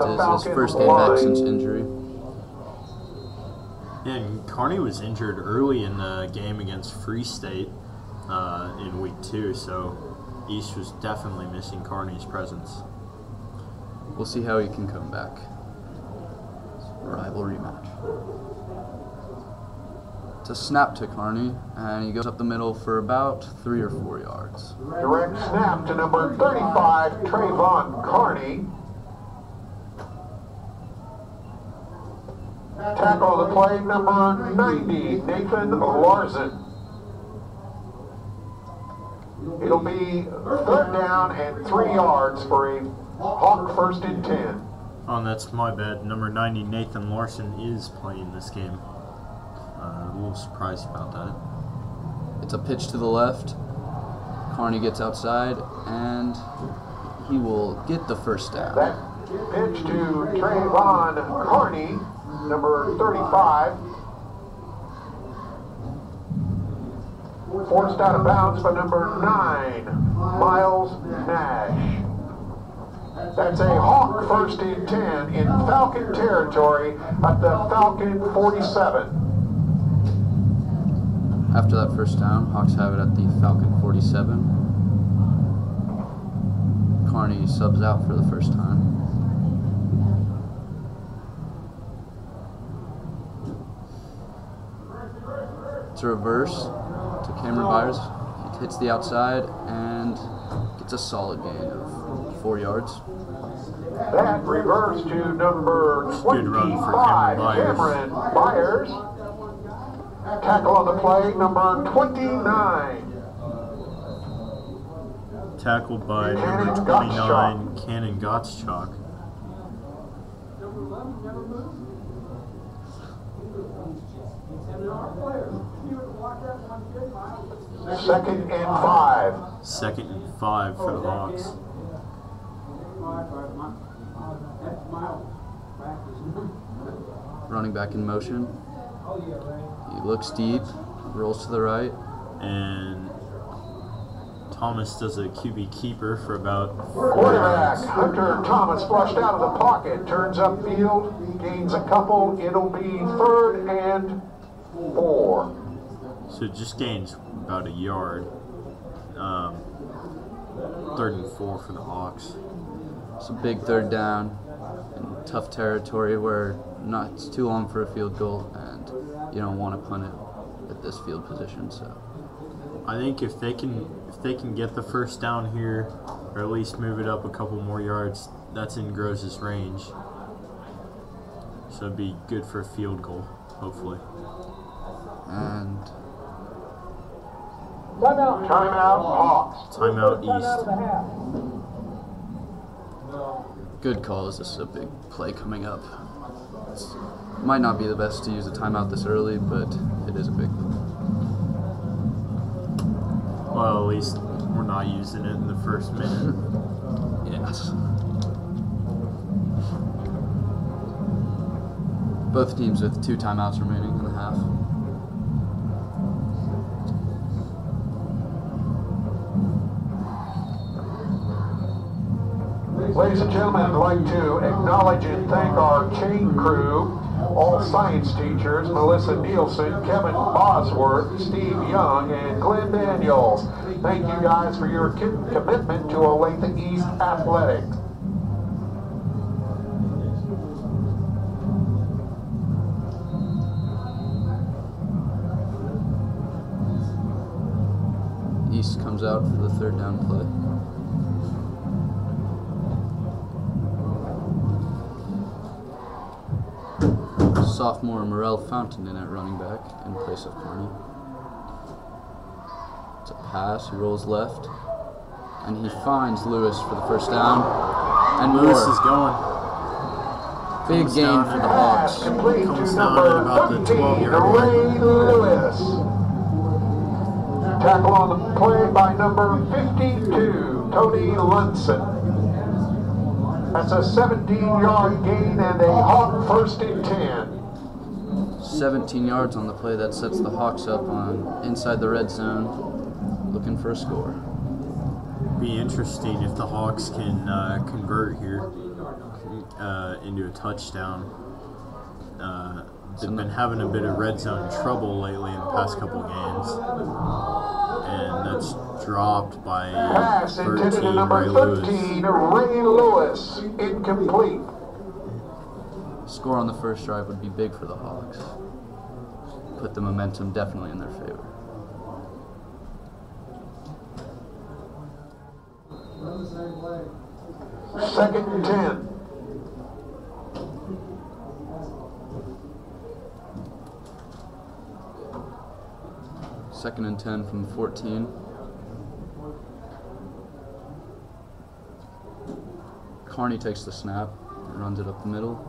It is his first game back since injury. Yeah, and Kearney was injured early in the game against Free State in week 2, so East was definitely missing Kearney's presence. We'll see how he can come back. Rivalry match. It's a snap to Kearney, and he goes up the middle for about 3 or 4 yards. Direct snap to number 35, Trayvon Kearney. Tackle on the play, number 90, Nathan Larson. It'll be 3rd down and 3 yards for a Hawk 1st and 10. Oh, that's my bad. Number 90, Nathan Larson, is playing this game. A little surprised about that. It's a pitch to the left. Kearney gets outside, and he will get the first down. That pitch to Trayvon Kearney, number 35. Forced out of bounds by number 9, Miles Nash. That's a Hawk 1st and 10 in Falcon territory at the Falcon 47. After that first down, Hawks have it at the Falcon 47. Kearney subs out for the first time. It's a reverse to Cameron Byers. He hits the outside and gets a solid gain of 4 yards. That reverse to number Good run for 25, Cameron Cameron Byers. Tackle on the play, number 29. Tackled by number 29, Cannon Gottschalk. Second and 5. 2nd and 5 for the Hawks. Running back in motion. He looks deep, rolls to the right. And Thomas does a QB keeper for about 4 Quarterback yards. Hunter Thomas flushed out of the pocket, turns upfield, gains a couple. It'll be 3rd and 4. So it just gains about a yard. 3rd and 4 for the Hawks. It's a big 3rd down in tough territory where it's too long for a field goal, and you don't want to punt it at this field position. So I think if they can get the first down here, or at least move it up a couple more yards, that's in Gross's range. So it'd be good for a field goal, hopefully. and Timeout Hawks. Timeout East. good call. This is a big play coming up. Might not be the best to use a timeout this early, but it is a big one. Well, at least we're not using it in the first minute. Yes. Both teams with 2 timeouts remaining in the half. Ladies and gentlemen, I'd like to acknowledge and thank our chain crew, all science teachers, Melissa Nielsen, Kevin Bosworth, Steve Young, and Glenn Daniels. Thank you guys for your commitment to Olathe East Athletics. East comes out for the 3rd down play. Sophomore Morel Fountain in at running back in place of Kearney. It's a pass, he rolls left, and he finds Lewis for the first down. And Lewis more. is going. Big Comes gain down for at the Pass Hawks. complete Comes to down at number about the 13, 12-yard line. Ray Lewis. Tackle on the play by number 52, Tony Lunson. That's a 17-yard gain and a Hawk 1st and 10. 17 yards on the play. That sets the Hawks up on inside the red zone, looking for a score. Be interesting if the Hawks can convert here. into a touchdown. They've been having a bit of red zone trouble lately in the past couple games, and that's dropped by Pass intended to 13, number Ray Lewis. 13, Ray Lewis. Incomplete. Score on the first drive would be big for the Hawks. Put the momentum definitely in their favor. Second and 10. Second and 10 from 14. Carney takes the snap, runs it up the middle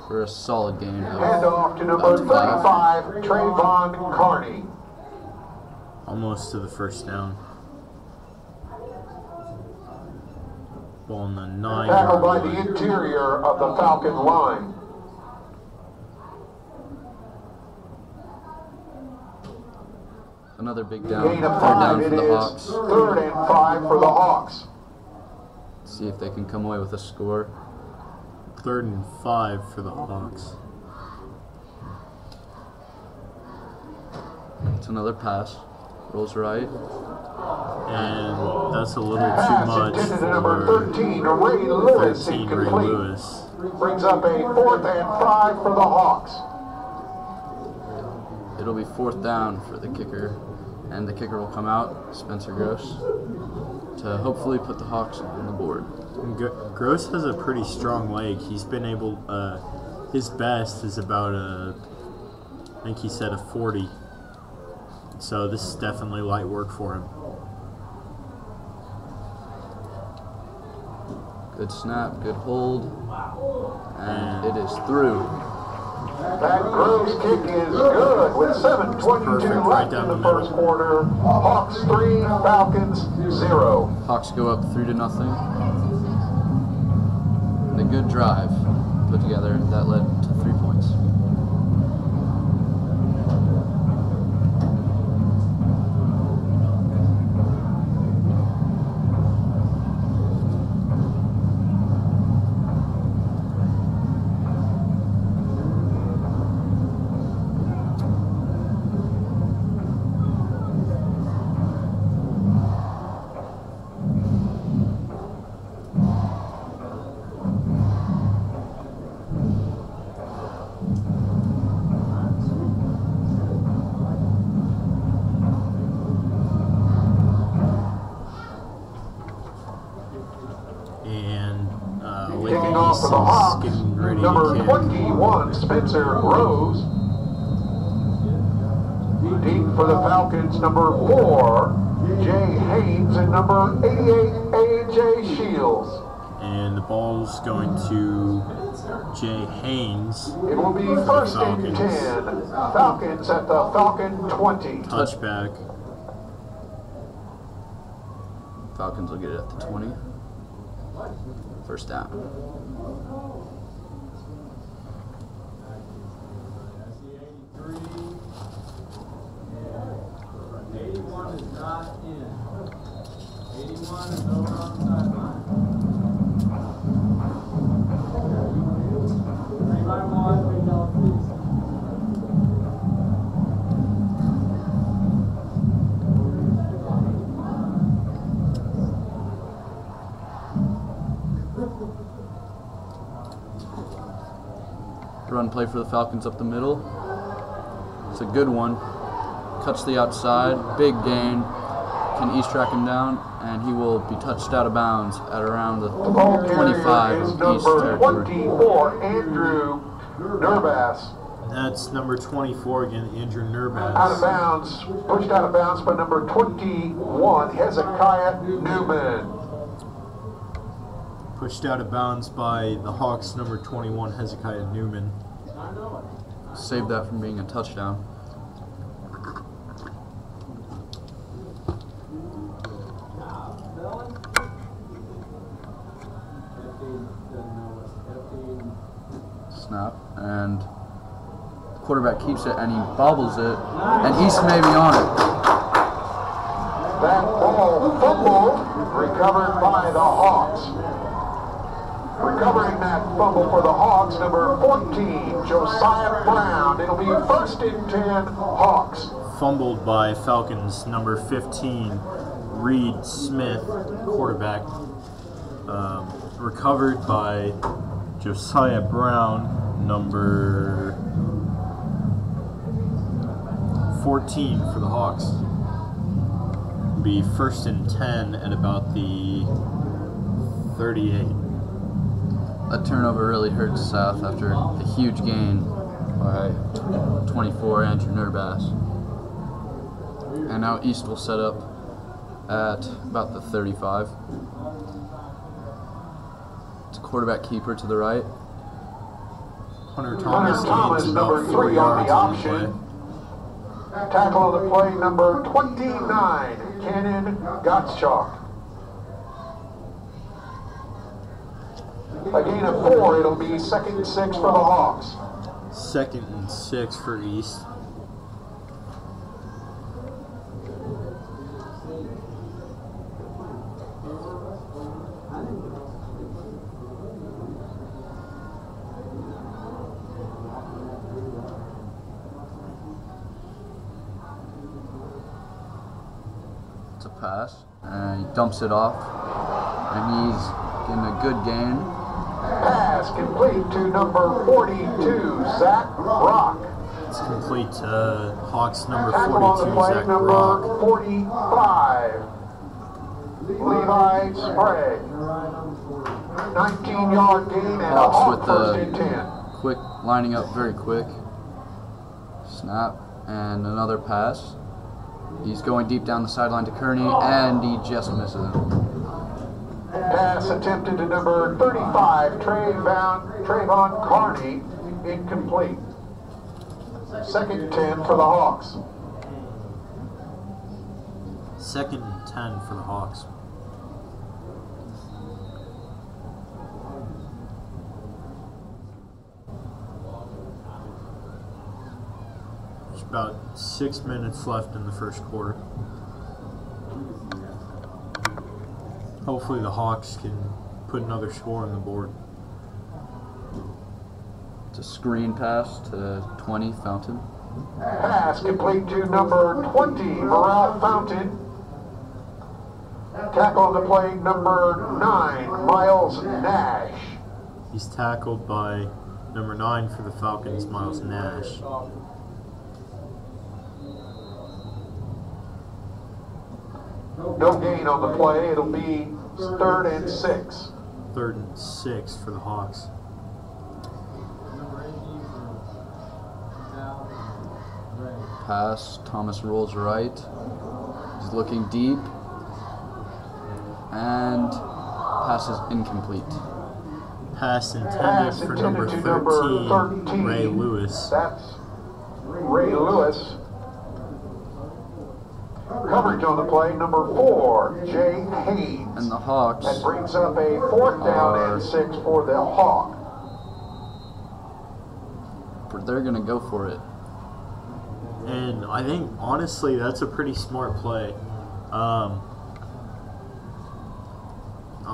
for a solid gain of Handoff to number about 35, Trayvon Carney. Almost to the first down. Ball on the 9-yard Tackled by line. the interior of the Falcon line. Another big down, Gain of third 5. down It for the is Hawks. 3rd and 5 for the Hawks. See if they can come away with a score. 3rd and 5 for the Hawks. It's another pass. Rolls right. And that's a little too Pass much intended to number for 13, Ray Lewis. 13 Ray Incomplete. Lewis. Brings up a 4th and 5 for the Hawks. It'll be 4th down for the kicker, and the kicker will come out, Spencer Gross, to hopefully put the Hawks on the board. Gross has a pretty strong leg. He's been able, his best is about I think he said a 40. So this is definitely light work for him. Good snap, good hold, and it is through. That Groves kick is good with 7:22 left in the first quarter. Hawks 3, Falcons 0. Hawks go up 3-0. And a good drive put together that led to 3 points. Kicking off for the Hawks, getting ready number to kick. 21, Spencer Groves. Deep for the Falcons, number 4, Jay Haynes, and number 88, A.J. Shields. And the ball's going to Jay Haynes. It will be 1st and 10. Falcons at the Falcon 20. Touchback. Falcons will get it at the 20. 1st down. Run play for the Falcons up the middle. It's a good one. Cuts the outside, big gain. Can East track him down, and he will be touched out of bounds at around the The ball 25 carrier is of East number territory. 24, Andrew Nerbass. That's number 24 again, Andrew Out of Nerbass. bounds, pushed out of bounds by number 21, Hezekiah Newman. Pushed out of bounds by the Hawks, number 21, Hezekiah Newman. Save that from being a touchdown. Snap, and the quarterback keeps it, and he bobbles it, and East may be on it. That ball fumbled, recovered by the Hawks. Recovering that fumble for the Hawks, number 14, Josiah Brown. It'll be 1st and 10, Hawks. Fumbled by Falcons, number 15, Reed Smith, quarterback. Recovered by Josiah Brown, number 14 for the Hawks. Be 1st and 10 at about the 38. That turnover really hurts South after a huge gain by 24, Andrew Nurbass. And now East will set up at about the 35. It's a quarterback keeper to the right. Hunter Thomas gains number about 3 4 on yards the on the option. play. Tackle on the play, number 29, Cannon Gottschalk. A gain of 4, it'll be 2nd and 6 for the Hawks. 2nd and 6 for East. It's a pass, and he dumps it off, and he's getting a good gain. Pass complete to number 42, Zach Brock. It's complete to Hawks number Tackle on the 42, play, Zach number Brock. 45, Levi Sprague. 19-yard gain and a Hawks Hawk with 1st the and 10. quick, lining up very quick. Snap, and another pass. He's going deep down the sideline to Kearney, and he just misses him. Pass attempted to number 35, Trayvon Carney, incomplete. 2nd and 10 for the Hawks. 2nd and 10 for the Hawks. There's about 6 minutes left in the first quarter. Hopefully the Hawks can put another score on the board. It's a screen pass to 20, Fountain. Pass complete to number 20, Morale Fountain. Tackle on the play, number 9, Miles Nash. He's tackled by number 9 for the Falcons, Miles Nash. No gain on the play. It'll be 3rd and 6. 3rd and 6 for the Hawks. Pass, Thomas rolls right. He's looking deep. And pass is incomplete. Pass intended Pass for intended number to 13, number 13, Ray Lewis. That's Ray Lewis. Coverage on the play, number 4, Jay Haynes. And the Hawks That brings up a 4th down and 6 for the Hawk. they're going to go for it. And I think, honestly, that's a pretty smart play. I'm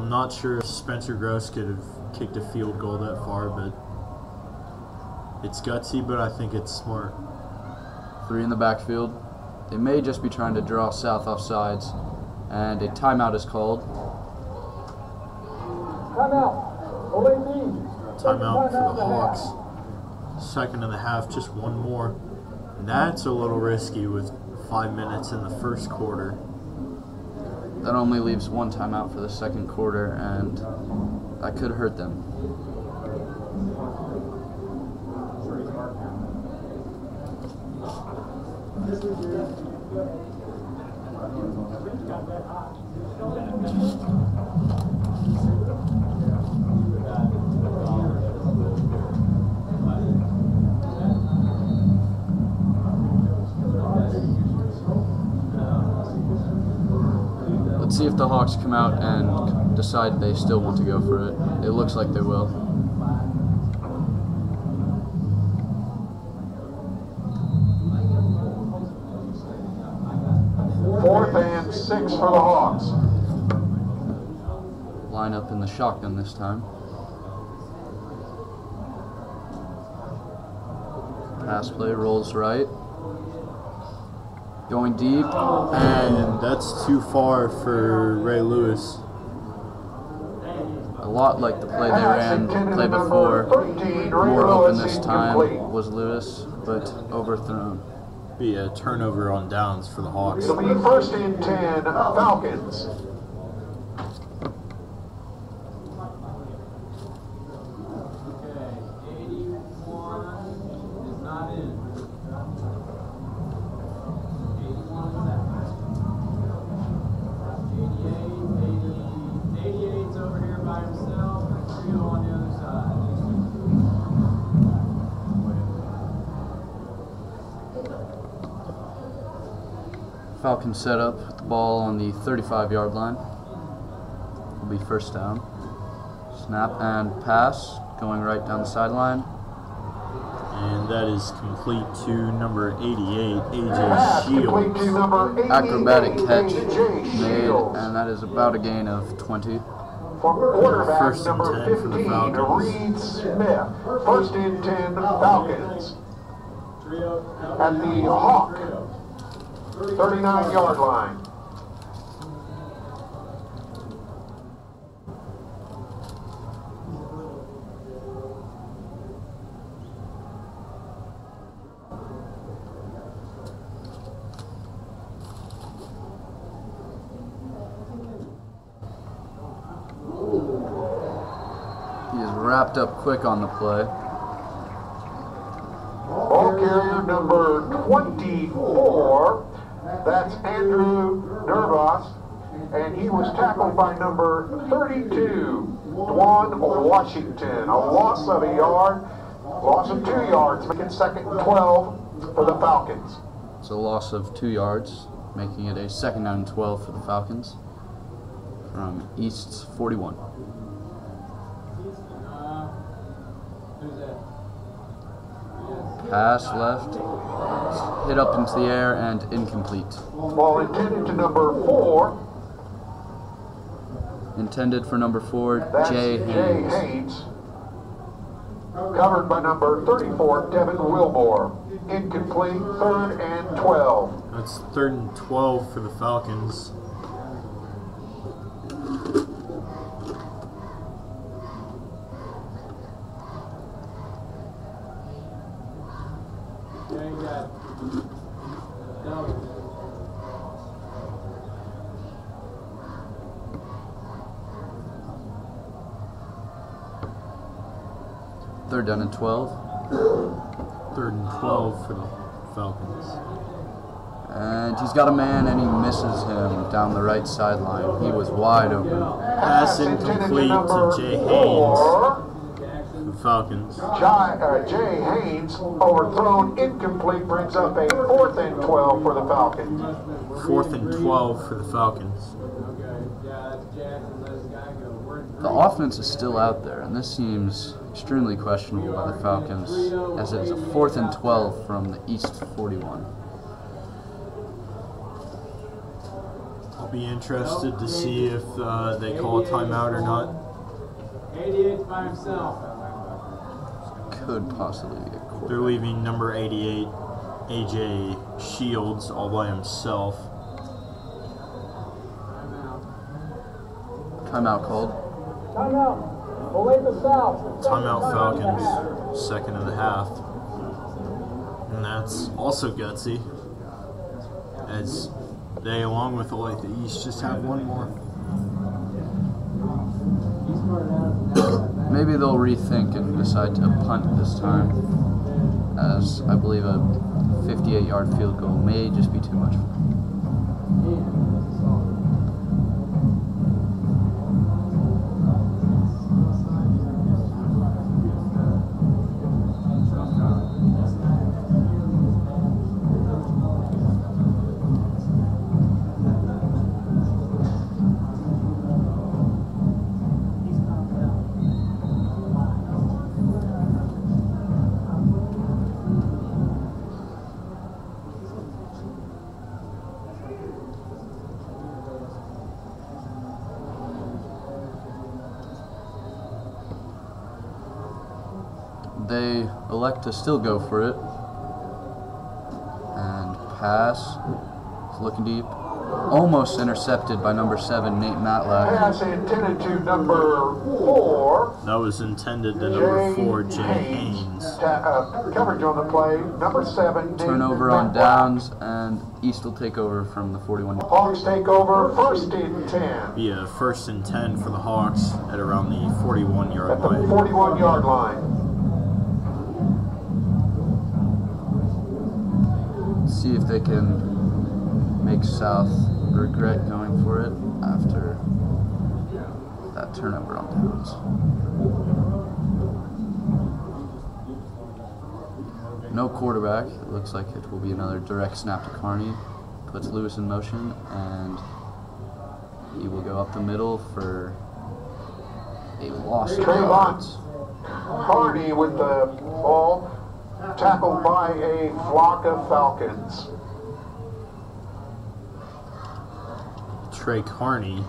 not sure if Spencer Gross could have kicked a field goal that far, but it's gutsy, but I think it's smart. 3 in the backfield. They may just be trying to draw South off sides, and a timeout is called. Timeout for the Hawks. 2nd of the half, just one more. And that's a little risky with 5 minutes in the first quarter. That only leaves 1 timeout for the second quarter, and that could hurt them. Let's see if the Hawks come out and decide they still want to go for it. It looks like they will. Fourth and 6 for the Hawks. Line up in the shotgun this time. Pass play, rolls right. Going deep, And that's too far for Ray Lewis. a lot like the play they Pass ran intended play to number before. 13, Ray More open Lewis, this time incomplete. was Lewis, but overthrown. Be a turnover on downs for the Hawks. It'll be first and 10, Falcons. Falcons set up with the ball on the 35-yard line. Will be first down. Snap and pass, going right down the sideline. And that is complete to number 88, Pass AJ complete to Shields. number 88, Acrobatic catch AJ made, Shields. and that is about a gain of 20. For quarterback First and number 10 for the 15, Falcons. Reed Smith. First and 10, Falcons. At the Hawk 39-yard line. He is wrapped up quick on the play. Ball carrier number 24, that's Andrew Nervas, and he was tackled by number 32, Dwan Washington. A loss of a yard, loss of 2 yards, making second and 12 for the Falcons. It's a loss of 2 yards, making it a second down and 12 for the Falcons from East's 41. Pass left, hit up into the air and incomplete. Ball intended to number 4, Intended for number 4, that's Jay Jay Haynes. Haynes. Covered by number 34, Devin Wilmore. Incomplete, third and 12. That's third and 12 for the Falcons. Third down and 12. Third and 12 for the Falcons. And he's got a man and he misses him down the right sideline. He was wide open. Pass incomplete to Jay Haynes for the Falcons. Jay Haynes overthrown, incomplete, brings up a 4th and 12 for the Falcons. 4th and 12 for the Falcons. The offense is still out there, and this seems extremely questionable by the Falcons, as it is a 4th and 12 from the East 41. I'll be interested to see if they call a timeout or not. 88 by himself. Could possibly be a quarter. They're leaving number 88, AJ Shields, all by himself. Timeout called. Timeout. Olathe South. Timeout Falcons, second of the half. And that's also gutsy, as they, along with Olathe East, just have one more. Maybe they'll rethink and decide to punt this time, as I believe a 58-yard field goal may just be too much for them. They elect to still go for it pass. It's looking deep. Almost intercepted by number 7, Nate Matlack. Pass intended to number 4. That was intended to number 4, Jay Haynes. Coverage on the play. Number 7. Turnover on downs, and East will take over from the 41. Hawks take over. First and 10. Be a 1st and 10 for the Hawks at around the 41-yard At the line. 41-yard line. See if they can make South regret going for it after that turnover on downs. No quarterback. It looks like it will be another direct snap to Carney. Puts Lewis in motion, and he will go up the middle for a loss of yards. Carney with the ball, tackled by a flock of Falcons. Trey Carney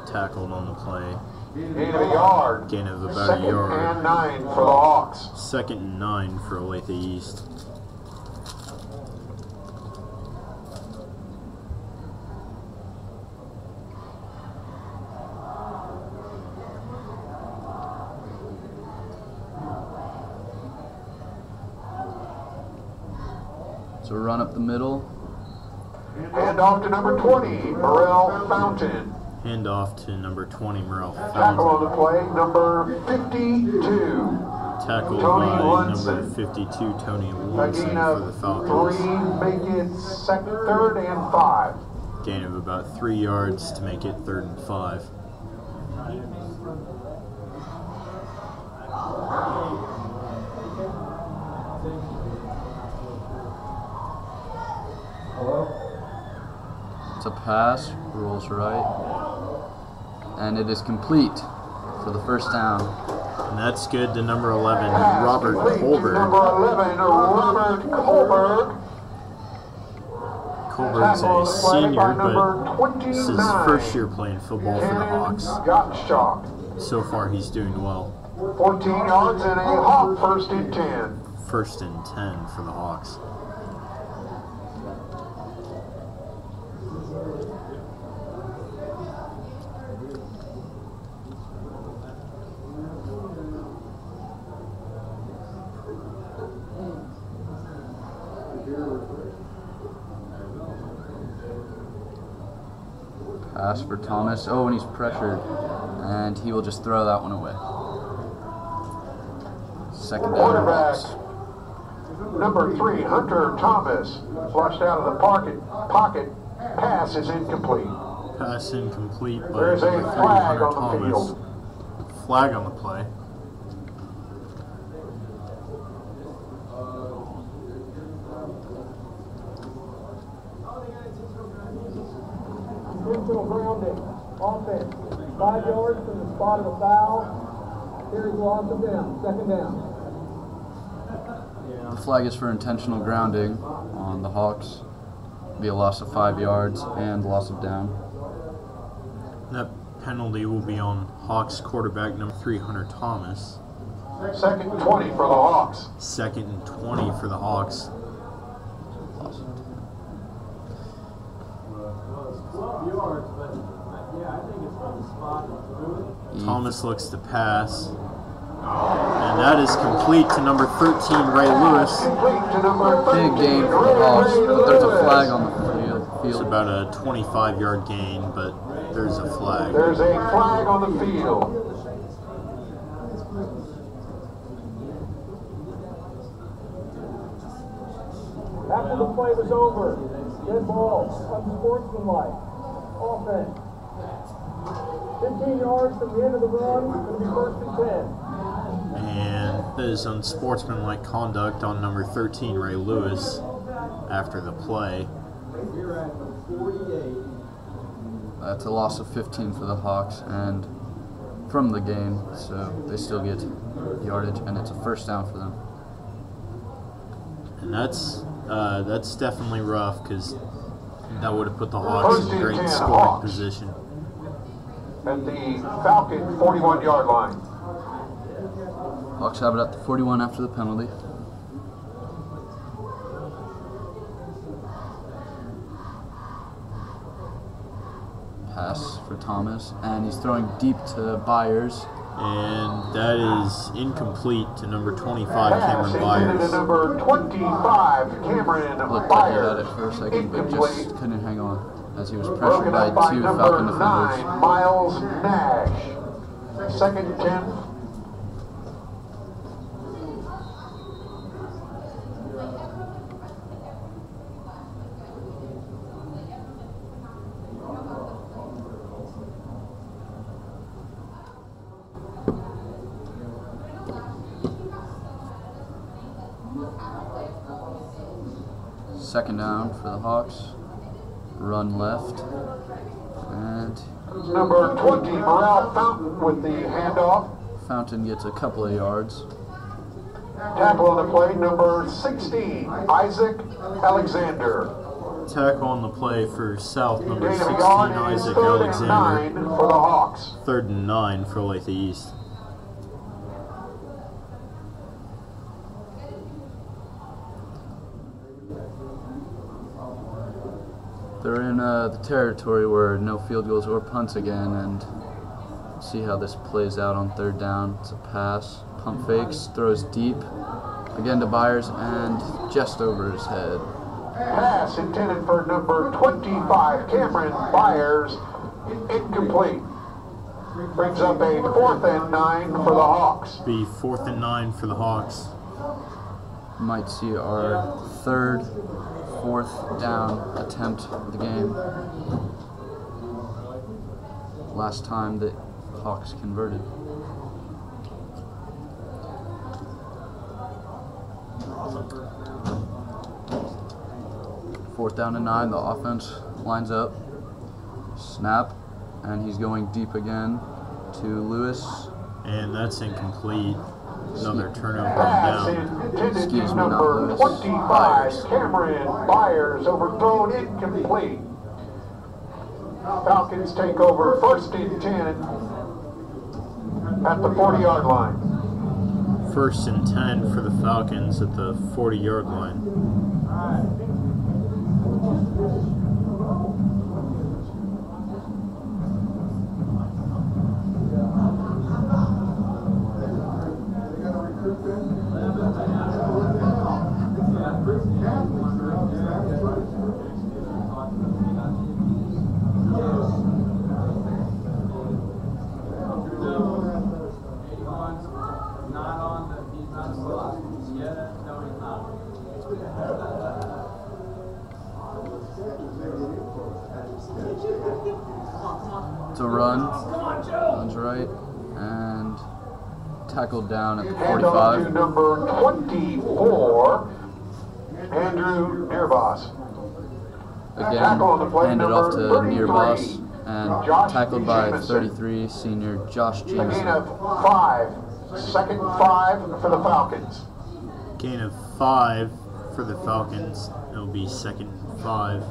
tackled on the play. Gain of a yard. Gain of about Second a yard. and 9 for the Hawks. 2nd and 9 for Olathe East. So run up the middle. Hand off to number 20, Morel Fountain. Hand off to number 20, Merrill Tackle on Fountain. the play, number 52. Tackled Tony by Lunson. number 52, Tony A Lunson gain for the of Falcons. 3, make it 3rd and 5. Gain of about 3 yards to make it 3rd and 5. It's a pass, rolls right, and it is complete for the first down. And that's good to number 11, Pass Robert complete to Colbert. number 11, Robert Colbert. Colbert's Tackle on a the play by senior, number but this is his 29. first year playing football for the Hawks. Gottschalk. So far, he's doing well. 14 yards and a Hawk 1st and 10. 1st and 10 for the Hawks. Pass for Thomas. Oh, and he's pressured. And he will just throw that one away. Second down. Quarterback, Hawks. number 3, Hunter Thomas. Flushed out of the pocket. Pass is incomplete. Pass incomplete by There's a number 3, flag Hunter on the Thomas. field. Flag on the play. Intentional grounding. Offense. 5 yards from the spot of the foul. Here's loss of down. 2nd down. The flag is for intentional grounding on the Hawks. Be a loss of 5 yards and loss of down. That penalty will be on Hawks quarterback number 3, Hunter Thomas. 2nd and 20 for the Hawks. 2nd and 20 for the Hawks. Loss of 10. 12 yards, but yeah, I think it's from the spot. Thomas looks to pass. And that is complete to number 13, Ray Lewis. Complete to number 13, Big gain for the Hawks, but there's a Lewis. flag on the It's field. about a 25-yard gain, but there's a flag. There's a flag on the field. After the play was over, dead ball, unsportsmanlike. Offense. 15 yards from the end of the run, it'll be 1st and 10. And that is unsportsmanlike conduct on number 13, Ray Lewis, after the play. We're at 48. That's a loss of 15 for the Hawks and from the game, so they still get yardage, and it's a first down for them. And that's definitely rough, because that would have put the Hawks in great 1st and 10 scoring Hawks. position. At the Falcon 41-yard line. Hawks have it at the 41 after the penalty. for Thomas, and he's throwing deep to Byers. And that is incomplete to number 25, Pass Cameron intended to Byers. number 25, Cameron Looked like he had Byers. it for a second, but Incomplete. just couldn't hang on as he was pressured Broken by up by two number Falcon 9, defenders. Miles Nash. Second 10. Second down for the Hawks. Run left. And Number 20, Morale Fountain with the handoff. Fountain gets a couple of yards. Tackle on the play, number 16, Isaac Alexander. Tackle on the play for South, number Gain 16, of yard is Isaac 3rd and Alexander. 9 for the Hawks. 3rd and 9 for Olathe East. They're in the territory where no field goals or punts again, and see how this plays out on 3rd down. It's a pass, pump fakes, throws deep, again to Byers, and just over his head. Pass intended for number 25, Cameron Byers, incomplete. Brings up a 4th and 9 for the Hawks. Be 4th and 9 for the Hawks. Might see our 3rd, 4th down attempt of the game. Last time that Hawks converted. Fourth down and 9, the offense lines up. Snap, and he's going deep again to Lewis. And that's incomplete. Another turnover Pass down. intended Excuse to me, not number Lewis. 25, Byers. Cameron Byers, overthrown, incomplete. Falcons take over 1st and 10 at the 40-yard line. 1st and 10 for the Falcons at the 40-yard line. It's a run. Runs right. And tackled down at the Hand off to 45. number 24, Andrew Nearboss. Again, Tackle on the play, handed off to number Nearboss. 33, And Josh tackled by Jamison. 33, senior Josh A gain Jameson. of 5, 2nd and 5 for the Falcons. Gain of 5 for the Falcons. It'll be 2nd and 5.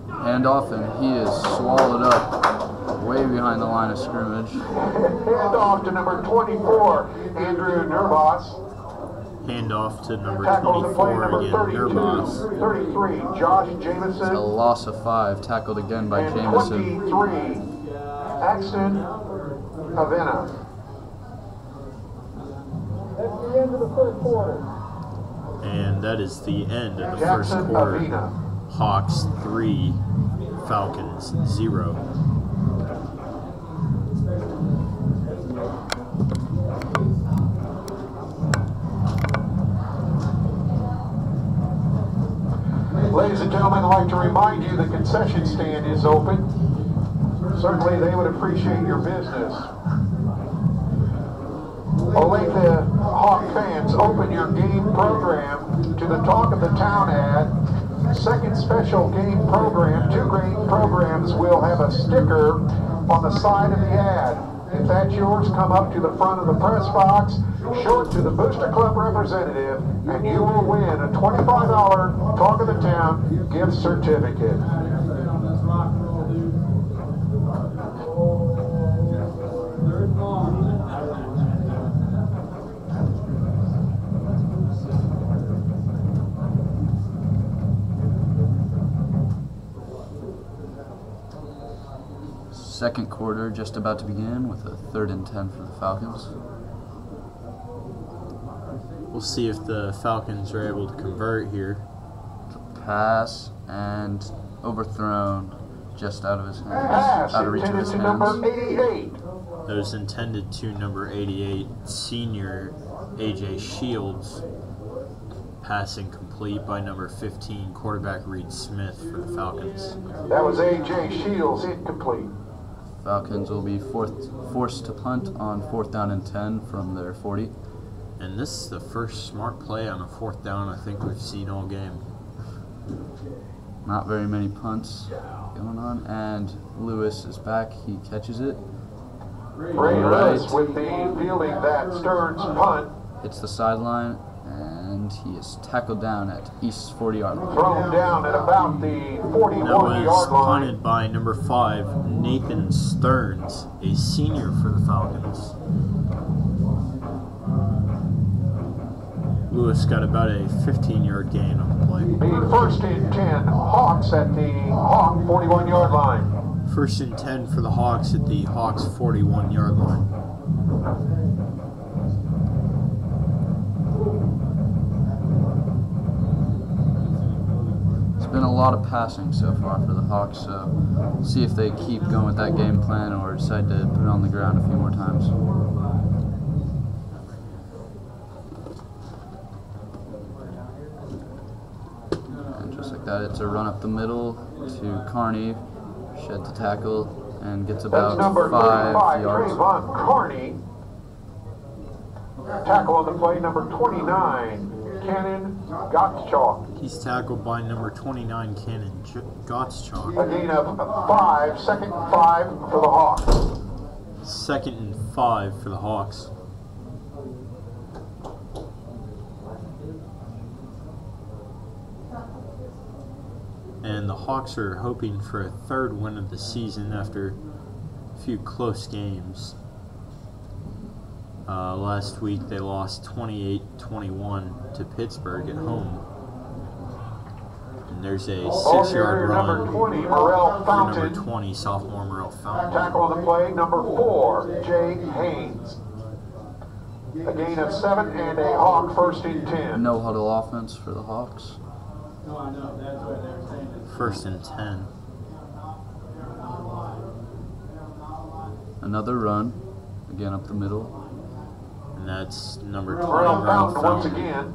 Handoff, and he is swallowed up way behind the line of scrimmage. Hand off to number 24, Andrew Nearboss. Handoff to number Tackle on the play, 24 number again, 32, Nearboss. 33, Josh It's a Jameson. loss of 5, tackled again by And Jameson. 23, Axton Avena. That's the end of the 1st quarter. And that is the end of the 1st Jackson quarter. Avena. Hawks 3, Falcons 0. Ladies and gentlemen, I'd like to remind you the concession stand is open. Certainly they would appreciate your business. Olathe Hawk fans, open your game program to the Talk of the Town ad. Second special game program, 2 game programs will have a sticker on the side of the ad. If that's yours, come up to the front of the press box, show it to the Booster Club representative, and you will win a $25 Talk of the Town gift certificate. Second quarter just about to begin with a 3rd and 10 for the Falcons. We'll see if the Falcons are able to convert here. Pass and overthrown just out of his hands, Pass out of reach of intended his to hands. number 88. That was intended to number 88, senior A.J. Shields. Passing complete by number 15, quarterback Reed Smith for the Falcons. That was A.J. Shields, incomplete. Falcons will be forced to punt on 4th down and 10 from their 40. And this is the first smart play on a 4th down I think we've seen all game. Not very many punts going on, and Lewis is back. He catches it. Ray Right. Lewis with the fielding that Stearns punt. Hits the sideline, and he is tackled down at East's 40-yard line. Thrown down at about the That was 41-yard line. punted by number 5, Nathan Stearns, a senior for the Falcons. Lewis got about a 15-yard gain on the play. The 1st and 10, Hawks at the Hawk 41-yard line. 1st and 10 for the Hawks at the Hawks 41-yard line. It's been a lot of passing so far for the Hawks, so see if they keep going with that game plan or decide to put it on the ground a few more times. And just like that, it's a run up the middle to Carney, shed the tackle, and gets That's about number 5 35, yards. Trayvon Carney. Tackle on the play, number 29, Cannon Gottschalk. He's tackled by number 29, Cannon Gottschalk. A gain of 5, 2nd and 5 for the Hawks. 2nd and 5 for the Hawks. And the Hawks are hoping for a 3rd win of the season after a few close games. Last week they lost 28-21 to Pittsburgh at home. And there's a 6-yard run Number 20, Morel for number Fountain. 20, sophomore Merrill Fountain. Tackle on the play, number 4, Jay Haynes. A gain of 7 and a Hawk 1st and 10. No huddle offense for the Hawks. 1st and 10. Another run, again up the middle. And that's number 20, Morel Merrill Fountain once Fountain. again.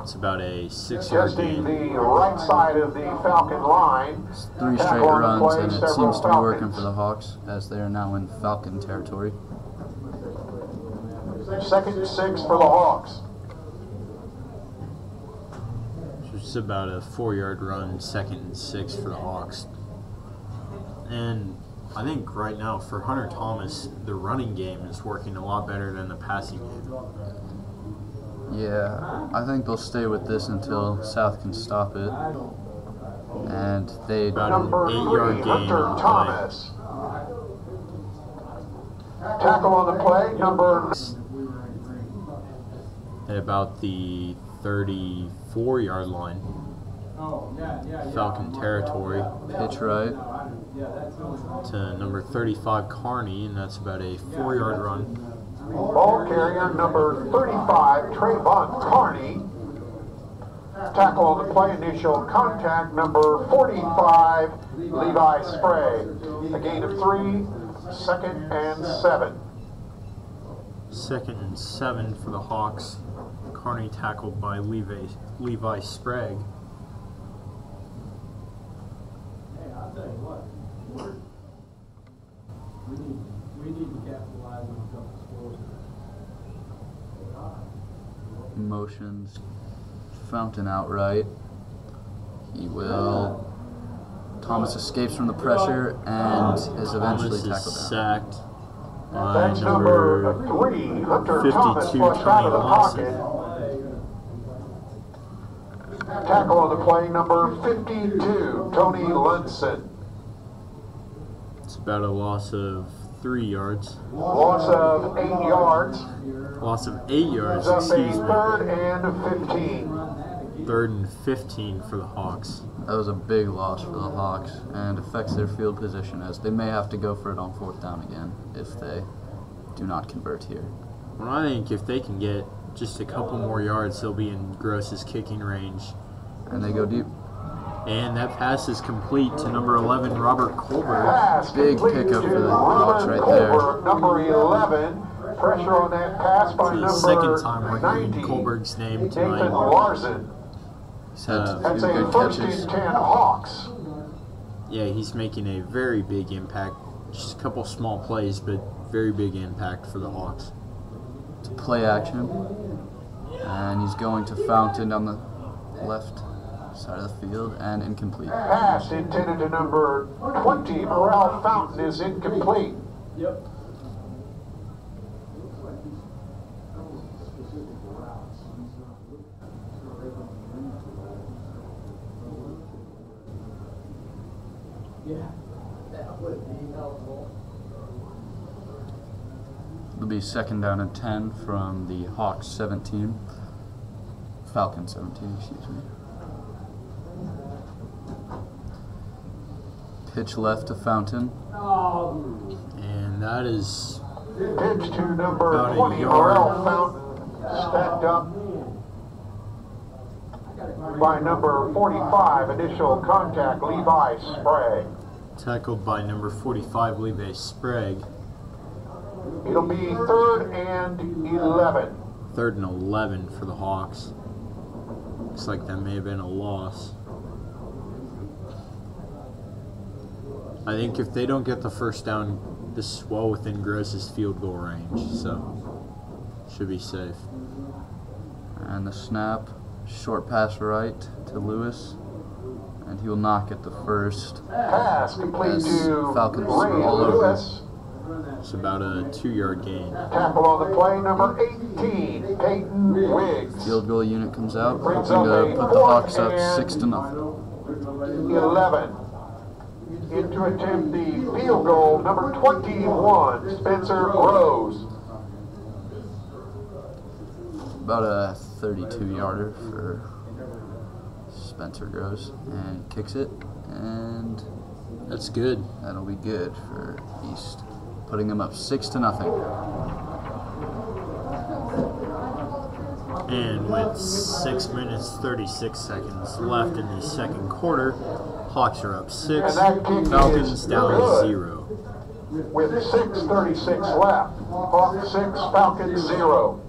It's about a 6-yard Testing gain. the right side of the Falcon line. 3 straight Tackle on the runs, play, and it several seems to be working Falcons. for the Hawks as they are now in Falcon territory. 2nd and 6 for the Hawks. It's about a 4-yard run, 2nd and 6 for the Hawks. And I think right now for Hunter Thomas, the running game is working a lot better than the passing game. Yeah, I think they'll stay with this until South can stop it. And they About Number an 3, 8-yard gain Hunter on the Thomas. Tackle on the play, number play. At about the 34-yard line, Falcon territory, pitch right. to number 35, Carney, and that's about a 4-yard run. ball carrier, number 35, Trayvon Carney. Tackle on the play, initial contact, number 45, Levi Sprague. A gain of 3, 2nd and 7. 2nd and 7 for the Hawks. Carney tackled by Levi Sprague. We need to capitalize on a couple scores. Motions Fountain outright. He will. Thomas escapes from the pressure and is eventually Thomas tackled is down. sacked by That's number 3, Hunter Thomas, 52, flushed out of the Tony Lawson. pocket. Tackle on the play, number 52, Tony Lundson. It's about a loss of 3 yards. Loss of 8 yards. Loss of 8 yards, It's up a excuse me. 3rd and 15. 3rd and 15 for the Hawks. That was a big loss for the Hawks and affects their field position, as they may have to go for it on 4th down again if they do not convert here. Well, I think if they can get just a couple more yards, they'll be in Gross's kicking range. And they go deep. And that pass is complete to number 11, Robert Colbert. Pass Big complete pickup to for the Hawks Robert right there. Colbert, number 11. Pressure on that pass by It's the number second time we're 90. hearing Colbert's name Nathan tonight. Larson. He's had That's two a good 1st catches. and 10 Hawks. Yeah, he's making a very big impact. Just a couple small plays, but very big impact for the Hawks. It's play action. And he's going to Fountain on the left side of the field and incomplete. Pass intended to number 20, Morale Fountain, is incomplete. Yep. Yeah, that would be helpful. It'll be 2nd down and 10 from the Hawks 17. Falcons 17, excuse me. Pitch left to Fountain. And that is Pitch to number About a 20, yard. Morale Fountain, stacked up by number 45, initial contact, Levi Sprague. tackled by number 45, Levi Sprague. It'll be 3rd and 11. 3rd and 11 for the Hawks. Looks like that may have been a loss. I think if they don't get the 1st down, this is well within Gross's field goal range, so should be safe. And the snap, short pass right to Lewis. And he will not get the 1st. Pass complete As to Falcons Ray are all over. Lewis. It's about a 2-yard gain. Tackle on the play, number 18, Peyton Wiggs. Field goal unit comes out, Brings hoping up to a put the Hawks 4th up and 6-0. 11. In to attempt the field goal, number 21, Spencer Rose. About a 32-yarder for Spencer Gross, and he kicks it, and That's good. that'll be good for East, putting them up 6-0. And with 6 minutes 36 seconds left in the 2nd quarter, Hawks are up 6. And that kick Falcons is down good. 0. With 6:36 left, Hawks 6, Falcons 0.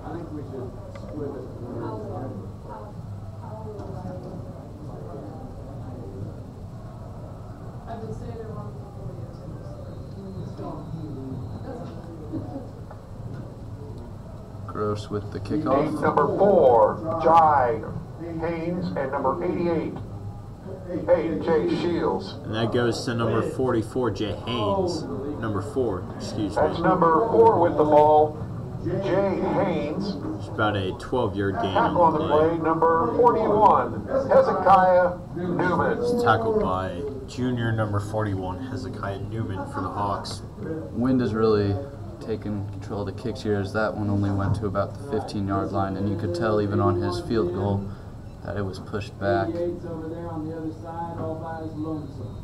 I think we should split it. I've been saying it wrong for 4 years. Gross with the Team kickoff. number 4, Jai Haynes, and number 88, A.J. Shields. And that goes to number 44, Jay Haynes. Number 4, excuse That's me. number 4 with the ball, Jay Haynes. It's about a 12-yard gain Tackle on on the the play. play, number 41, Hezekiah Newman. It's tackled by junior number 41, Hezekiah Newman for the Hawks. Wind has really taken control of the kicks here, as that one only went to about the 15-yard line, and you could tell even on his field goal that it was pushed back. 88's over there on the other side, all by his lonesome.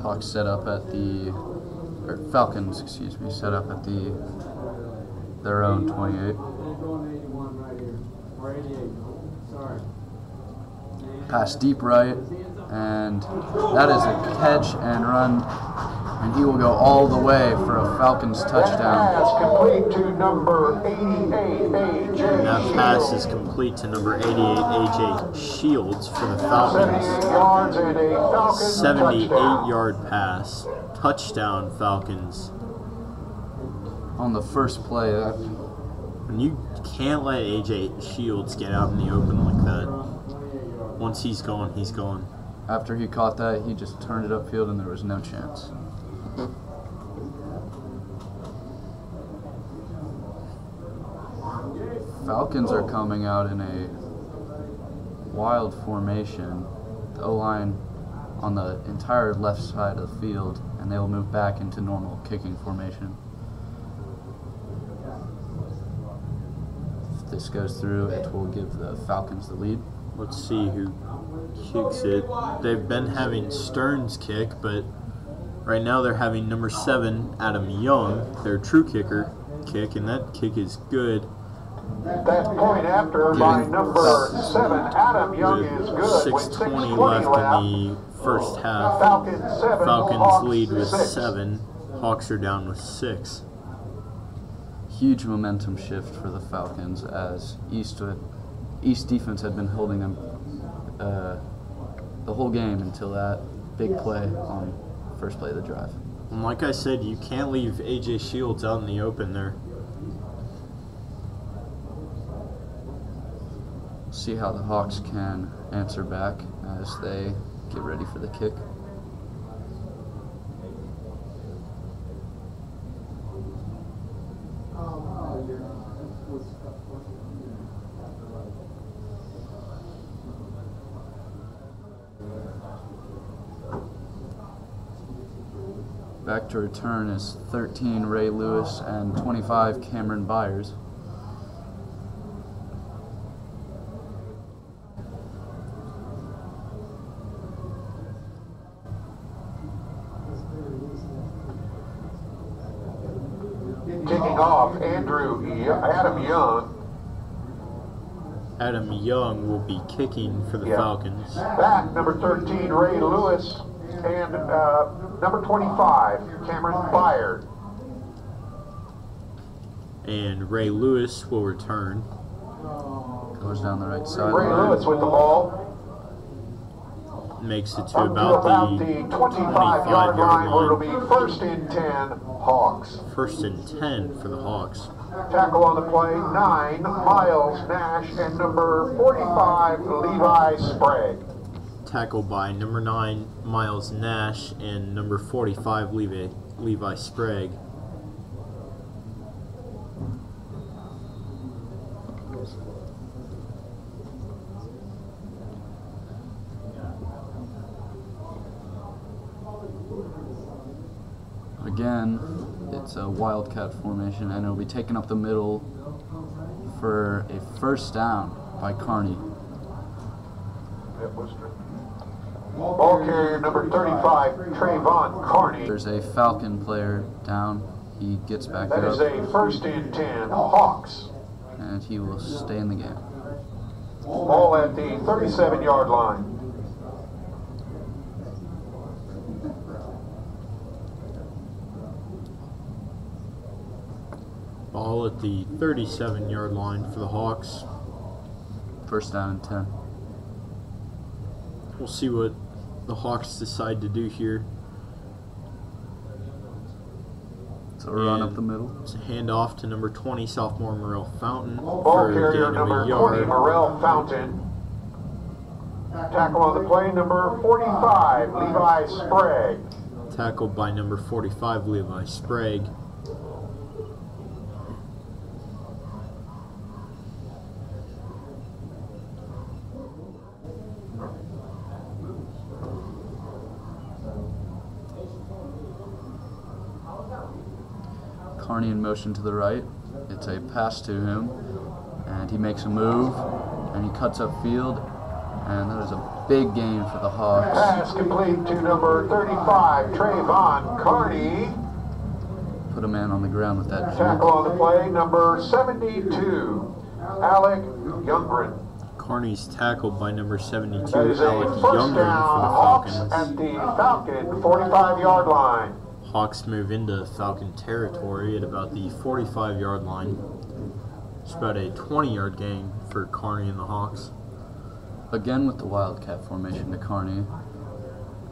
Hawks set up at the, or Falcons, excuse me, set up at their own 28. They're going 81 right here, or 88, sorry. Pass deep right, and that is a catch and run, and he will go all the way for a Falcons That touchdown. pass complete to number 88, A.J. That pass is Shields. complete to number 88, A.J. Shields for the 78 Falcons. yards and a Falcons touchdown. 78-yard pass. Touchdown, Falcons. on the first play. And you can't let AJ Shields get out in the open like that. Once he's gone, he's gone. After he caught that, he just turned it upfield and there was no chance. Falcons are coming out in a wild formation. The O-line on the entire left side of the field, and they will move back into normal kicking formation. If this goes through, it will give the Falcons the lead. Let's see who kicks it. They've been having Stearns kick, but right now they're having number 7, Adam Young, their true kicker, kick, and that kick is good. That point after by number 7, Adam Young is good. With 6:20 left in the first half. Falcons 7, Falcons Hawks lead with 6. 7. Hawks are down with 6. Huge momentum shift for the Falcons as East defense had been holding them the whole game until that big play on first play of the drive. And like I said, you can't leave AJ Shields out in the open there. See how the Hawks can answer back as they get ready for the kick. Back to return is 13 Ray Lewis and 25 Cameron Byers. Kicking off, Adam Young. Adam Young will be kicking for the Falcons. Back, number 13, Ray Lewis. And number 25, Cameron Byard. And Ray Lewis will return. Goes down the right side. Ray Lewis with the ball. Makes it to Up to about the 25-yard line, where it'll be first and 10, Hawks. First and 10 for the Hawks. Tackle on the play, 9, Miles Nash, and number 45, Levi Sprague. Tackled by number 9, Miles Nash, and number 45, Levi Sprague. Again, it's a wildcat formation, and it'll be taken up the middle for a first down by Kearney. Ball carrier number 35, Trayvon Kearney. There's a Falcon player down. He gets back That is up, a first and 10, Hawks. and he will stay in the game. Ball at the 37-yard line. Ball at the 37-yard line for the Hawks. First down and 10. We'll see what the Hawks decide to do here. So a run up the middle. It's a handoff to number 20, sophomore Morel Fountain. Ball for a carrier gain of number a 20, yard. Morel Fountain. Tackle on the play, number 45, Levi Sprague. Tackled by number 45, Levi Sprague. Kearney in motion to the right. It's a pass to him, and he makes a move, and he cuts upfield, and that is a big gain for the Hawks. Pass complete to number 35, Trayvon Kearney. Put a man on the ground with that Tackle juke. on the play, number 72, Alec Youngren. Kearney's tackled by number 72, That is a Alec first Youngren down, for the Hawks Falcons. at the Falcon 45-yard line. Hawks move into Falcon territory at about the 45-yard line. It's about a 20-yard gain for Kearney and the Hawks. Again with the wildcat formation to Kearney,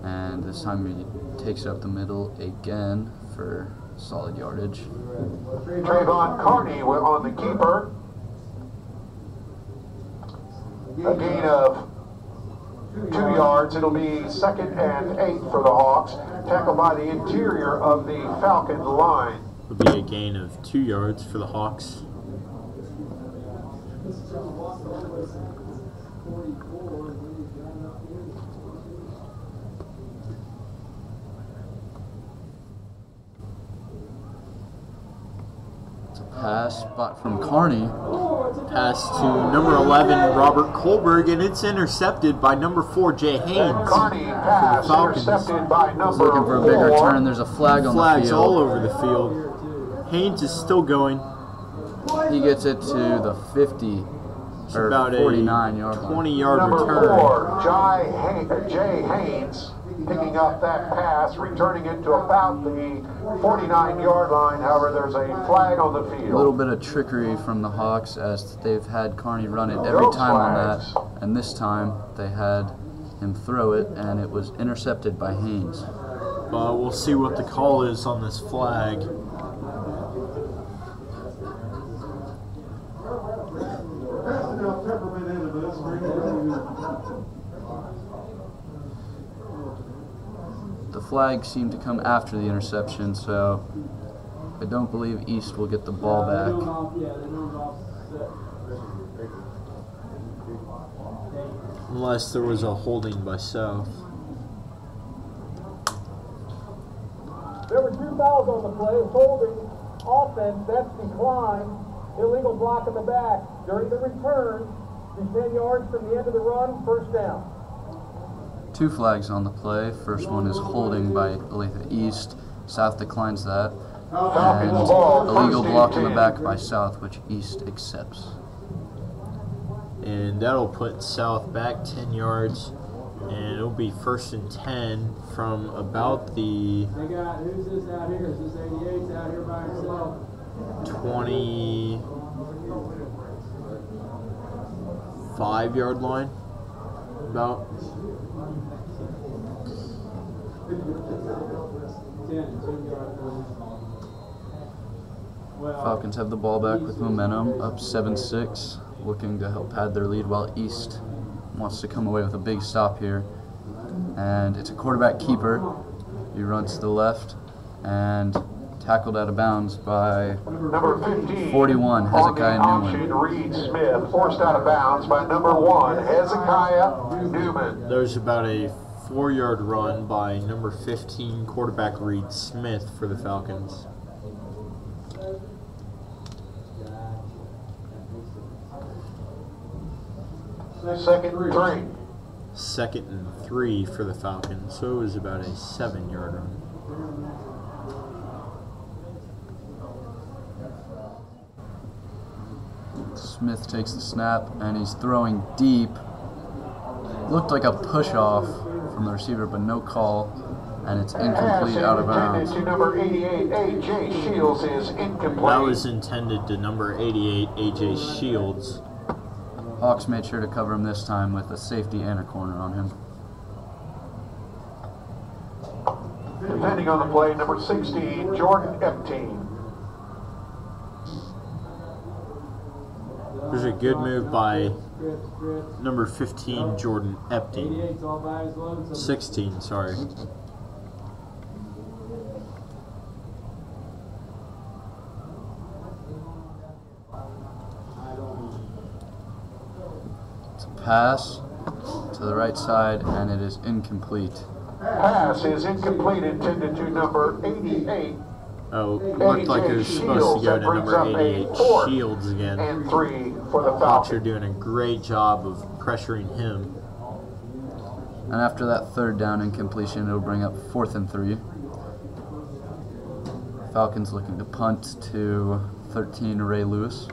and this time he takes it up the middle again for Solid yardage. Trayvon Carney on the keeper. A gain of 2 yards. It'll be 2nd and 8 for the Hawks. Tackled by the interior of the Falcon line. Will be a gain of 2 yards for the Hawks. Pass spot from Carney. Pass to number 11, Robert Kohlberg, and it's intercepted by number 4, Jay Haynes. Carney pass Falcons. intercepted by number Looking for a bigger 4. turn. There's a flag on the Flags field. all over the field. Haynes is still going. He gets it to the 50 It's or about 49 a yard line. 20-yard Number return. 4, Jay Haynes, picking up that pass, returning it to about the 49-yard line. However, there's a flag on the A field. little bit of trickery from the Hawks as they've had Carney run it every time on that, and this time they had him throw it, and it was intercepted by Haynes. We'll see what the call is on this flag. The flag seemed to come after the interception, so I don't believe East will get the ball back. Unless there was a holding by South. There were 2 fouls on the play. Holding, offense, that's decline. Illegal block in the back. During the return, be 10 yards from the end of the run, first down. 2 flags on the play. First one is holding by Olathe East. South declines that. And illegal block in the back by South, which East accepts. And that'll put South back 10 yards. And it'll be 1st and 10 from about the They got, who's this out here? Is this 88's out here by himself? 25-yard line. About. 10 and 2 yards. Well, Falcons have the ball back with momentum, up 7-6, looking to help pad their lead while East wants to come away with a big stop here. And it's a quarterback keeper. He runs to the left and tackled out of bounds by Number 15, 41, on the Hezekiah option, Newman. Reed Smith, forced out of bounds by number 1, Hezekiah Newman. There's about a 4-yard run by number 15 quarterback Reed Smith for the Falcons. Second 3. 2nd and 3 for the Falcons, so it was about a 7-yard run. Smith takes the snap and he's throwing deep. Looked like a push off from the receiver, but no call, and it's incomplete out of Intended bounds. to number 88, A.J. Shields is incomplete. That was intended to number 88, A.J. Shields. Hawks made sure to cover him this time with a safety and a corner on him. Depending on the play, number 16, Jordan Epteen. There's a good move by Scripps. number 15, Jordan Epting. 88's all by his lonesome. 16, sorry. It's a pass to the right side, and it is incomplete. Pass is incomplete, intended to number 88 Oh, looked like it was supposed to go to number 88, Shields again. and 3 for the Hawks are Falcons. doing a great job of pressuring him. And after that third down incompletion, it'll bring up 4th and 3. Falcons looking to punt to 13, Ray Lewis.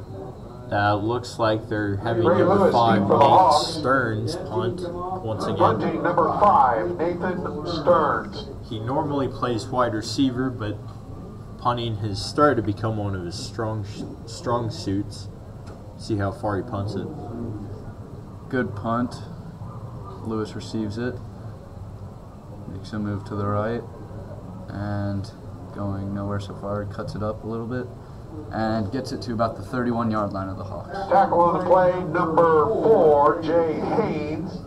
Looks like they're having Ray number Lewis 5, in for the Nate Hawks. Stearns, punt once again. Punting number 5, Nathan Stearns. He normally plays wide receiver, but punting has started to become one of his strong suits. See how far he punts it. Good punt. Lewis receives it. Makes a move to the right. And going nowhere so far. Cuts it up a little bit and gets it to about the 31-yard line of the Hawks. Tackle on the play, number 4, Jay Haynes.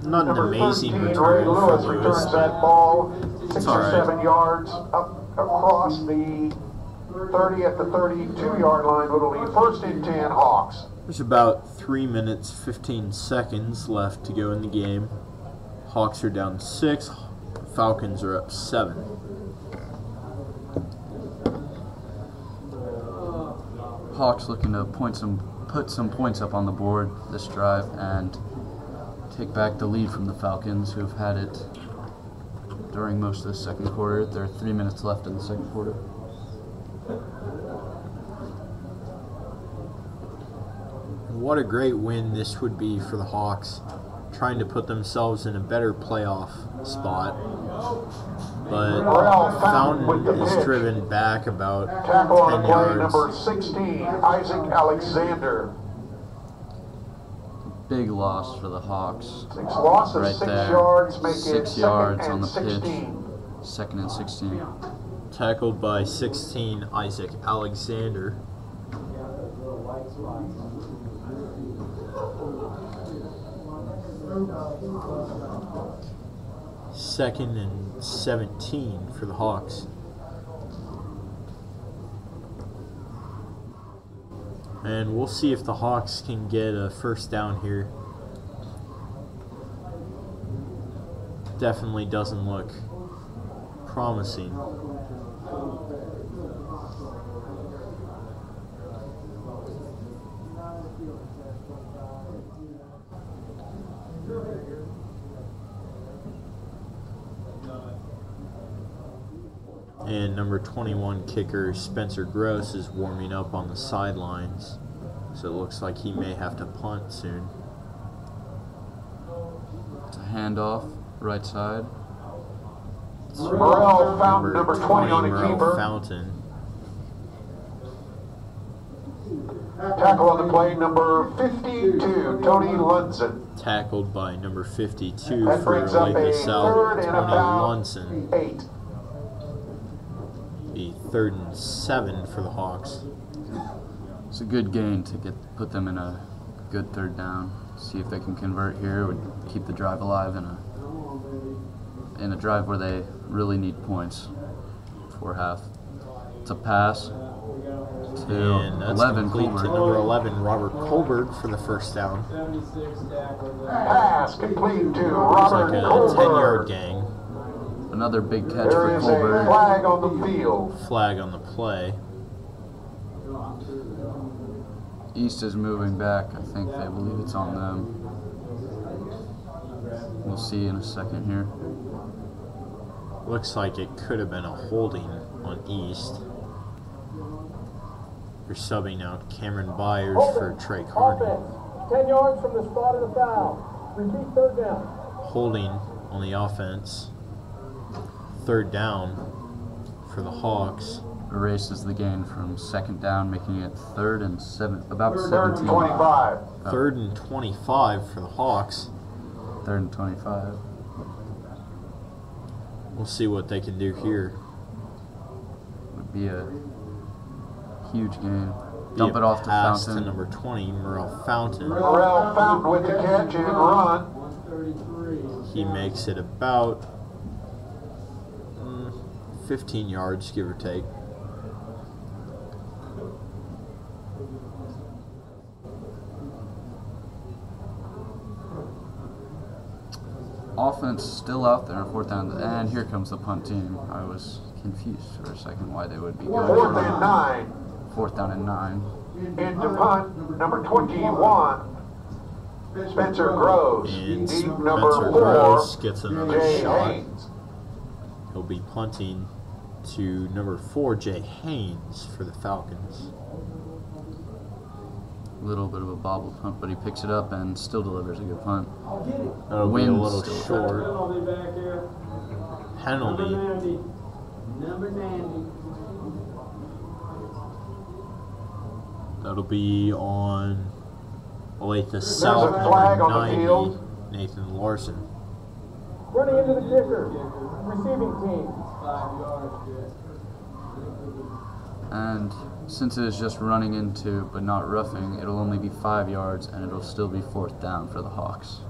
Not an Number amazing 13, return Ray for Lewis Lewis, returns but that ball 6 all or right. 7 yards up across the 30 at the 32-yard line. It'll be 1st and 10 Hawks. there's about 3 minutes 15 seconds left to go in the game. Hawks are down 6. Falcons are up 7. Hawks looking to put some points up on the board this drive and take back the lead from the Falcons, who have had it during most of the second quarter. There are 3 minutes left in the second quarter. What a great win this would be for the Hawks, trying to put themselves in a better playoff spot. But Morrell Fountain Fountain with the is pitch. driven back about Tackle on the 10 play, yards. number 16, Isaac Alexander. Big loss for the Hawks. 6 losses, Right 6 there. yards, make it 6 2nd yards on and the 16. pitch. 2nd and 16. Tackled by 16, Isaac Alexander. Second and 17 for the Hawks. And we'll see if the Hawks can get a first down here. Definitely doesn't look promising. And number 21 kicker Spencer Gross is warming up on the sidelines, so it looks like he may have to punt soon. It's a handoff, right side. Morrell Fountain, number 20 on the Morrell keeper. Fountain. Tackle on the play, number 52, Tony Lunson. Tackled by number 52 That for brings up Olathe a South, 3rd and Tony about Lunson. 8. A 3rd and 7 for the Hawks. It's a good gain to put them in a good 3rd down. See if they can convert here, would keep the drive alive in a drive where they really need points before half. It's a pass to And that's 11 complete to Colbert. number 11, Robert Colbert, for the first down. 76 tackle. Pass complete to It's Robert like a Colbert. 10-yard gain. Another big catch There for is a Colbert. flag on the field. Flag on the play. East is moving back. I think they believe it's on them. We'll see in a second here. Looks like it could have been a holding on East. They're subbing out Cameron Byers for Trey Carney. Offense, 10 yards from the spot of the foul. Repeat 3rd down. Holding on the offense. 3rd down for the Hawks. Erases the gain from 2nd down, making it 3rd and about 3rd and 17. 25. 3rd and 25 for the Hawks. 3rd and 25. We'll see what they can do here. Would be a huge gain. Be Dump a it off to pass Fountain. to number 20, Morrell Fountain. Morrell Fountain with the catch and run. 133. He makes it about 15 yards, give or take. Offense still out there on 4th down, and here comes the punt team. I was confused for a second why they would be going 4th and 9. 4th down and 9. Into punt, number 21, Spencer Gross. And Deep Spencer number 4, Gross gets another Jay shot. Haynes. He'll be punting to number 4, Jay Haynes, for the Falcons. A little bit of a bobble punt, but he picks it up and still delivers a good punt. That'll be a Wins little still. short. Penalty back here. Penalty. Number 90. That'll be on Olathe a South, flag number on the 90, field. Nathan Larson. Running into the kicker. Receiving team. 5 yards, Jay. And since it is just running into but not roughing, it'll only be 5 yards and it'll still be 4th down for the Hawks.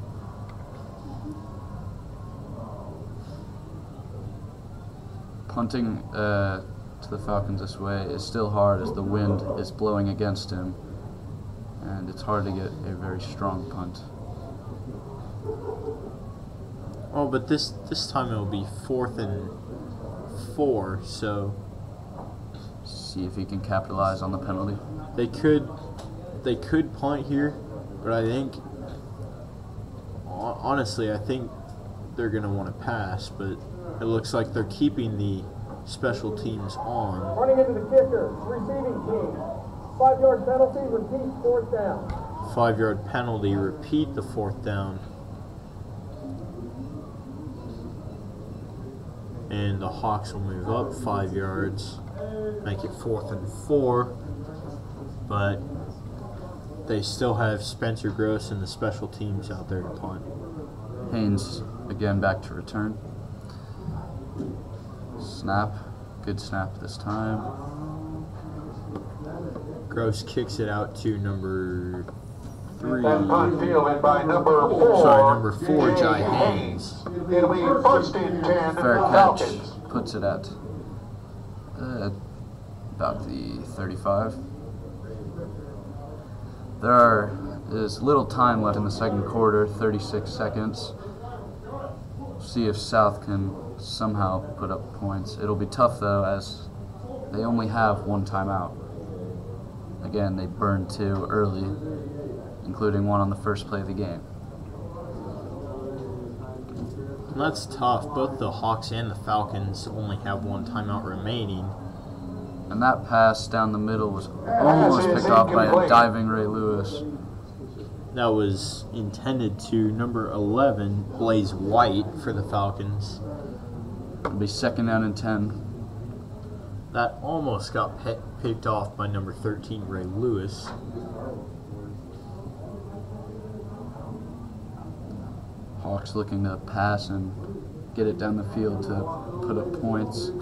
Punting to the Falcons this way is still hard as the wind is blowing against him, and it's hard to get a very strong punt. Oh, but this time it'll be 4th and 4, so See if he can capitalize on the penalty. they could punt here, but I think honestly I think they're gonna want to pass, but it looks like they're keeping the special teams on. Running into the kicker, receiving team. 5-yard penalty, repeat 4th down. 5-yard penalty, repeat the 4th down. And the Hawks will move up 5 yards, make it 4th and 4, but they still have Spencer Gross and the special teams out there to punt. Haynes again back to return. Snap. Good snap this time. Gross kicks it out to number 3. That punt fielded by number 4. Sorry, number 4, Jai Haynes. It'll be 1st and 10 Fair catch. Falcons. Puts it at about the 35. There is little time left in the second quarter, 36 seconds. See if South can somehow put up points. It'll be tough though, as they only have 1 timeout. Again, they burned 2 early, including 1 on the first play of the game. And that's tough. Both the Hawks and the Falcons only have 1 timeout remaining. And that pass down the middle was almost picked off by a diving Ray Lewis. That was intended to number 11, Blaze White, for the Falcons. It'll be 2nd down and 10. That almost got picked off by number 13, Ray Lewis. Hawks looking to pass and get it down the field to put up points.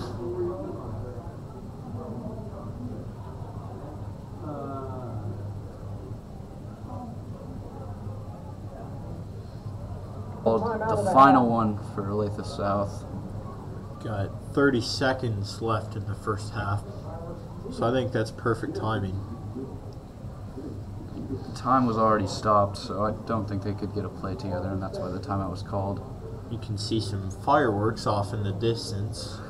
The final one for Olathe South. Got 30 seconds left in the first half. So I think that's perfect timing. Time was already stopped, so I don't think they could get a play together, and that's why the timeout was called. You can see some fireworks off in the distance.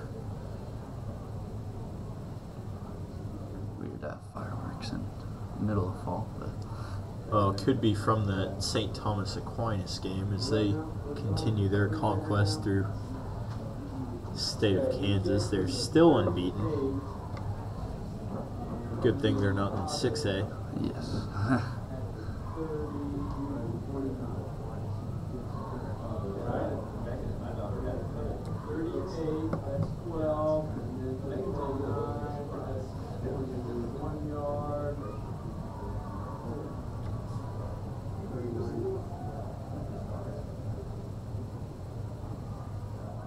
Weird to have fireworks in the middle of fall, but Well, it could be from the St. Thomas Aquinas game as they continue their conquest through the state of Kansas. They're still unbeaten. Good thing they're not in 6A. yes.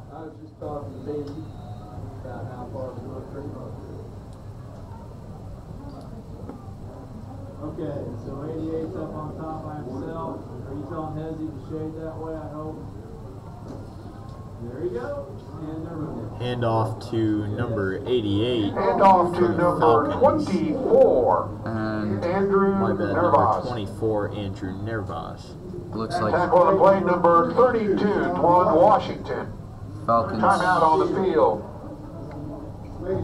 I was just talking to Benji about how far we went pretty much. Okay, so 88's up on top by himself. Are you telling Hezzy to shade that way, I hope? There you go. And they're moving. Hand off to number 88. And off for to the number Falcons. 24, And Andrew My bad, number Nervas. 24, Andrew Nervas. looks And like tackle on play number 32, Dwan Washington. Falcons. Timeout on the field.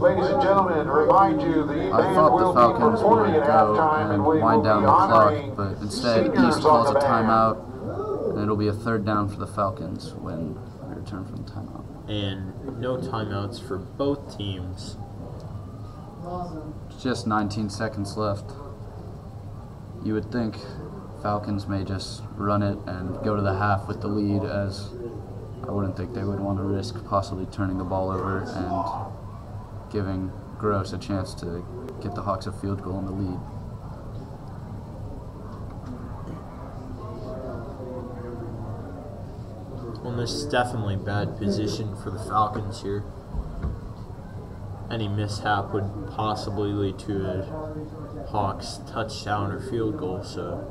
Ladies and gentlemen, remind you the I band thought will the be Falcons performing would at go halftime and we will wind be down the clock, honoring but instead seniors East on calls the a band. timeout, and it'll be a 3rd down for the Falcons when we return from the timeout. And no timeouts for both teams. Just 19 seconds left. You would think Falcons may just run it and go to the half with the lead, as I wouldn't think they would want to risk possibly turning the ball over and giving Gross a chance to get the Hawks a field goal in the lead. Well, this is definitely bad position for the Falcons here. any mishap would possibly lead to a Hawks touchdown or field goal, so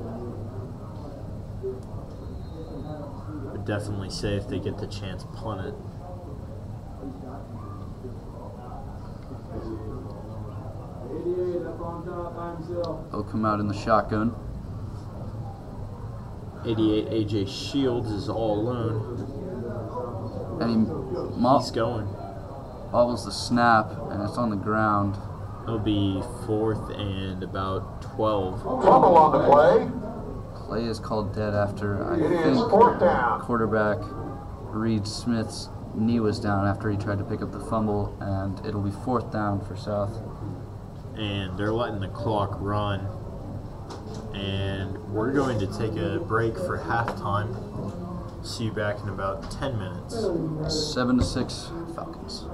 would definitely say if they get the chance, punt it. Up on top by himself. He'll come out in the shotgun. 88 AJ Shields is all alone. And he He's going. bobbles the snap, and it's on the ground. It'll be 4th and about 12. Fumble on the play. Play is called dead after, I It is think, 4th down. quarterback Reed Smith's knee was down after he tried to pick up the fumble, and it'll be 4th down for South. And they're letting the clock run. And we're going to take a break for halftime. See you back in about 10 minutes. 7-6 Falcons.